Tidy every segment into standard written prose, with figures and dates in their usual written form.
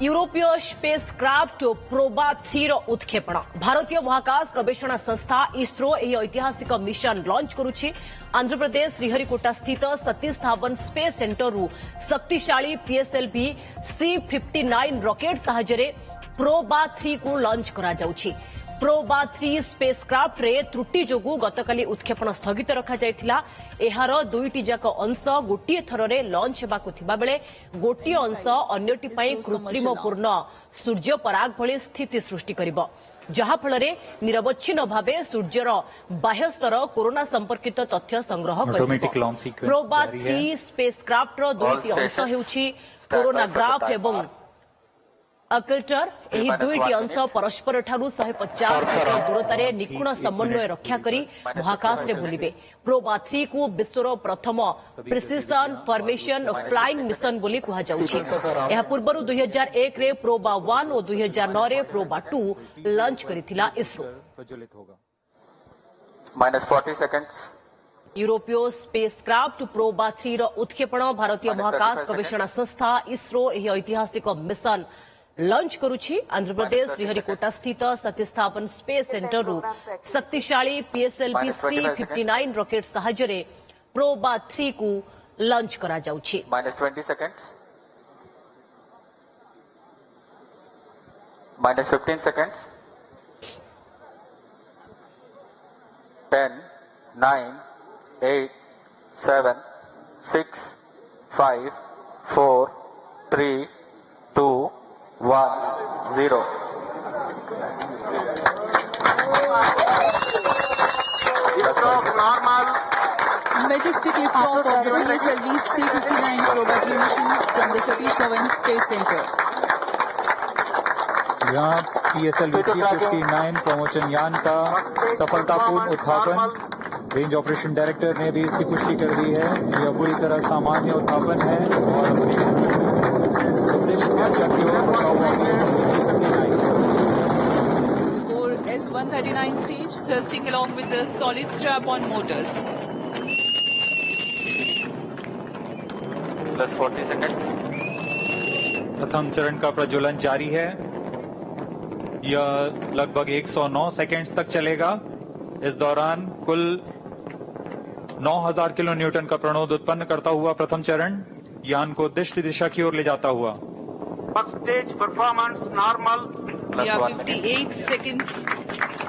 यूरोपीय space craft PROBA 3 उत्क्षेपण भारतीय महाकाश गवेषणा संस्था इसरो यह ऐतिहासिक मिशन लॉन्च करुछि। आंध्र प्रदेश श्रीहरिकोटा स्थित सतीश धावन स्पेस सेंटर शक्तिशाली पीएसएलवी C-59 रॉकेट साहाय्य प्रोबा 3 को लॉन्च करा जाउछि। प्रोबा 3 स्पेस क्राफ्ट रे त्रुटि जोगु गतकाली उत्क्षेपण स्थगित रखा जायथिला। एहार दुईटी जाक अंश गोटिए थରରେ लॉन्च हेबाकु थिबा बेले गोटिए अंश अन्यटी पई कृत्रिमपूर्ण सूर्य पराग भଳି स्थिति सृष्टि करिबो, जहा फଳରେ निरवच्छिन्न भावे सूर्यर बाह्य स्तर कोरोना संपर्कित तथ्य संग्रह करिबो। प्रोबा 3 स्पेस क्राफ्ट रो दुईटी अंश हेउछि कोरोना ग्राफ एवं अकल्टर। एही दुईटी अंश परस्पर ठारू 150 मीटर दूरतारे निखुण समन्वय रक्षा करी महाकाश रे बुलिबे। प्रोबा 3 को विश्वर प्रथम प्रिसिशन फॉर्मेशन फ्लाइंग मिशन बोली कहा जाउछि। एहा पूर्वरु 2001 रे प्रोबा 1 और 2009 रे प्रोबा 2 लॉन्च करिथिला इसरो। -40 सेकंड्स। यूरोपीय स्पेस क्राफ्ट प्रोबा 3 रो उत्क्षेपण भारतीय महाकाश गवेषणा संस्था इसरो यह ऐतिहासिक मिशन लॉन्च करुछि। आंध्र प्रदेश श्रीहरिकोटा स्थित सतीश धावन स्पेस सेंटर शक्तिशाली पीएसएलवी C-59 रॉकेट साहाय्य प्रोबा 3 को लॉन्च करा जाउछि। -20 seconds. -15 seconds. 10 9 8 7 6 5 4 3 2 1 0। Normal. Majestic liftoff of the PSLV C-59 Proba 3 mission from the Satish Dhawan Space Center. यहाँ PSLV C-59 प्रमोशन यान का सफलतापूर्ण उत्थापन रेंज ऑपरेशन डायरेक्टर ने भी इसकी पुष्टि कर दी है। यह पूरी तरह सामान्य उत्थापन है और The core S-139 stage thrusting along with the solid strap-on motors. +40 second. प्रथम चरण का प्रज्वलन जारी है। यह लगभग 109 सेकंड्स तक चलेगा। इस दौरान कुल 9000 किलो न्यूटन का प्रणोद उत्पन्न करता हुआ प्रथम चरण यान को उद्दिष्ट दिशा की ओर ले जाता हुआ। First stage performance normal. We are 58 seconds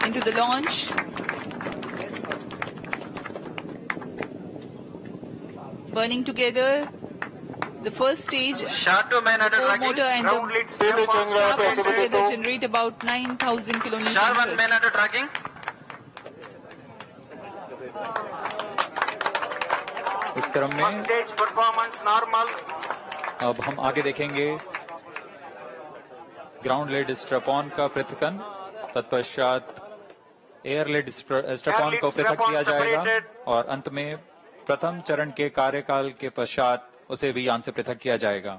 into the launch. Burning together the first stage. Short to main under Core tracking. motor and the Ground lead strap-on together generate about 9,000 kilonewton. Sharp one thrust. main under tracking. इस क्रम First में stage performance normal. अब हम आगे देखेंगे ground lead strap-on का पृथक्करण, तत्पश्चात एयर लेड स्ट्रैप-ऑन को पृथक किया जाएगा और अंत में प्रथम चरण के कार्यकाल के पश्चात उसे भी यान से पृथक किया जाएगा।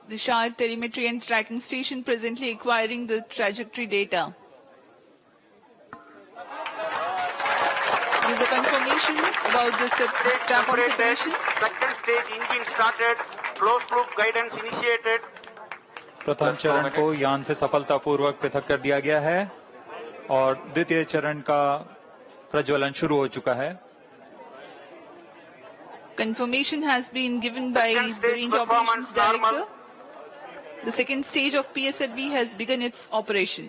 The Shard telemetry and tracking station presently acquiring the trajectory data. There is a confirmation about the strap-on Separated. separation. Second stage engine started. Closed loop guidance initiated. प्रथम चरण को यान से सफलतापूर्वक पृथक कर दिया गया है और द्वितीय चरण का प्रज्वलन शुरू हो चुका है। Confirmation has been given by Second the stage range operations performance normal. director. The second stage of PSLV has begun its operation.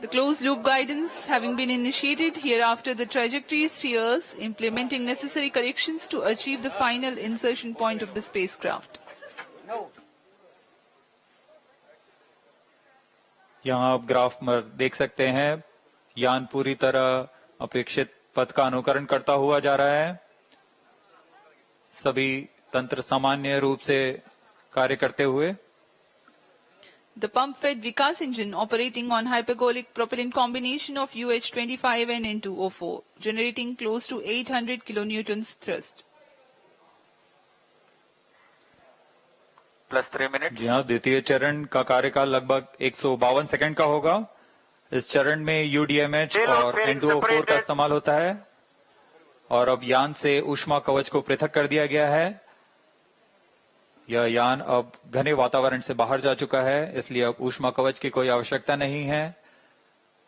The closed loop guidance having been initiated, hereafter the trajectory steers implementing necessary corrections to achieve the final insertion point of the spacecraft. यहाँ आप graph में देख सकते हैं यान पूरी तरह अपेक्षित पथ का अनुकरण करता हुआ जा रहा है। सभी तंत्र सामान्य रूप से कार्य करते हुए The pump-fed Vikas engine operating on hypergolic propellant combination of UH-25 and N2O4, generating close to 800 kilonewtons thrust. +3 minute. जी हाँ, द्वितीय चरण का कार्यकाल लगभग 152 सेकंड का होगा। इस चरण में UDMH और N2O4 का इस्तेमाल होता है और अब यान से ऊष्मा कवच को पृथक कर दिया गया है। यह यान अब घने वातावरण से बाहर जा चुका है, इसलिए अब ऊष्मा कवच की कोई आवश्यकता नहीं है,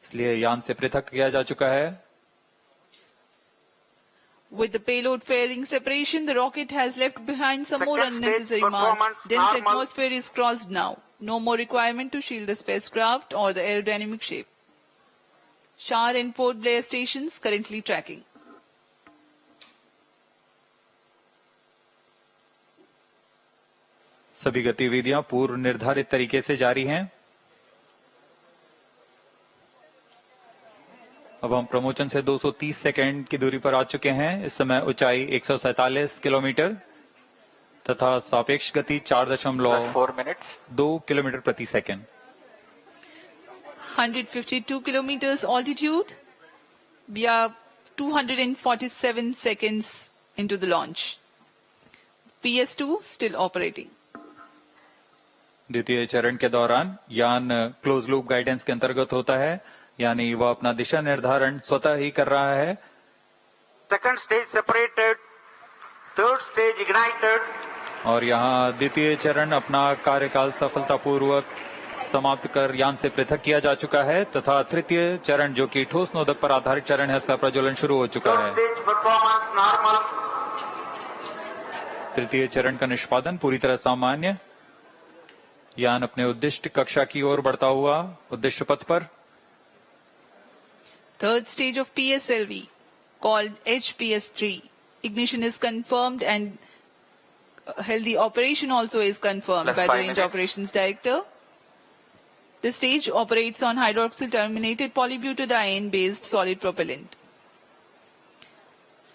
इसलिए यान से पृथक किया जा चुका है। With the payload fairing separation, the rocket has left behind some more Second stage unnecessary mass. performance Dense normal. atmosphere is crossed now. No more requirement to shield the spacecraft or the aerodynamic shape. Shar and Port Blair stations currently tracking. सभी गतिविधियां पूर्व निर्धारित तरीके से जारी हैं। अब हम प्रमोशन से 230 सेकंड की दूरी पर आ चुके हैं। इस समय ऊंचाई 147 किलोमीटर तथा सापेक्ष गति 4 minutes. 4.2 किलोमीटर प्रति second. 152 kilometers altitude. We are 247 seconds into the launch. PS2 still operating. द्वितीय चरण के दौरान यान क्लोज लूप गाइडेंस के अंतर्गत होता है, यानी वह अपना दिशा निर्धारण स्वतः ही कर रहा है। Second stage separated. Third stage ignited. और यहाँ द्वितीय चरण अपना कार्यकाल सफलतापूर्वक समाप्त कर यान से पृथक किया जा चुका है तथा तृतीय चरण जो कि ठोस नोदक पर आधारित चरण है, उसका प्रज्वलन शुरू हो चुका Third है। stage performance normal. तृतीय चरण का निष्पादन पूरी तरह सामान्य। यान अपने उद्दिष्ट कक्षा की ओर बढ़ता हुआ उद्दिष्ट पथ पर। Third stage of PSLV, called HPS3. Ignition is confirmed and healthy operation also is confirmed Plus by the 5 Range minutes. Operations Director. The stage operates on hydroxyl terminated polybutadiene-based solid propellant.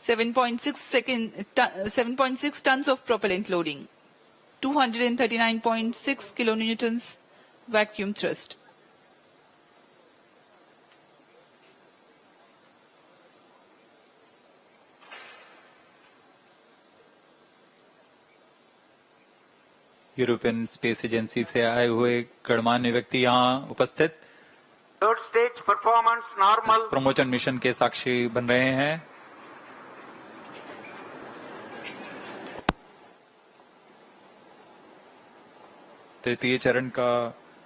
7.6 tons of propellant loading. 239.6 kilonewtons vacuum thrust. European space agency से आए हुए गणमान्य व्यक्ति यहाँ उपस्थित Third stage performance normal. Promotion mission के साक्षी बन रहे हैं। तृतीय चरण का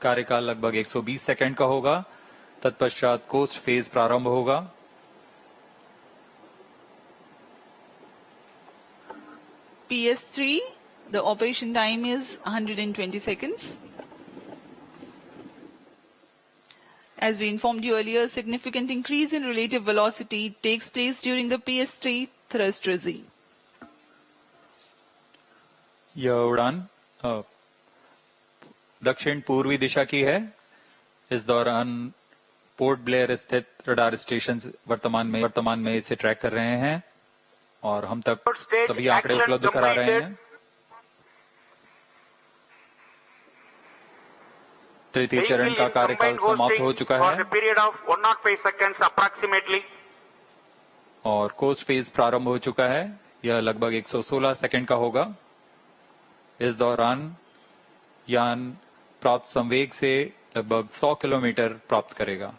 कार्यकाल लगभग 120 सेकंड का होगा। तत्पश्चात कोस्ट फेज प्रारंभ होगा। PS3, the operation time is 120 seconds. As we informed you earlier, significant increase in relative velocity takes place during the PS3 thrust regime. यह उड़ान दक्षिण पूर्वी दिशा की है। इस दौरान पोर्ट ब्लेयर स्थित रडार स्टेशन वर्तमान में इसे ट्रैक कर रहे हैं और हम तक सभी आंकड़े उपलब्ध करा रहे हैं। तृतीय चरण का कार्यकाल समाप्त हो चुका है पीरियड ऑफ 105 seconds approximately. और कोस्ट फेज प्रारंभ हो चुका है। यह लगभग 116 सेकंड का होगा। इस दौरान यान प्राप्त संवेग से लगभग 100 किलोमीटर प्राप्त करेगा।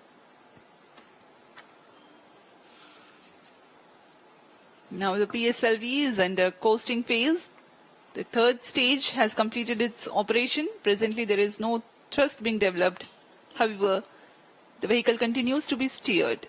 Now the PSLV is under coasting phase. The third stage has completed its operation. Presently there is no thrust being developed. However, the vehicle continues to be steered.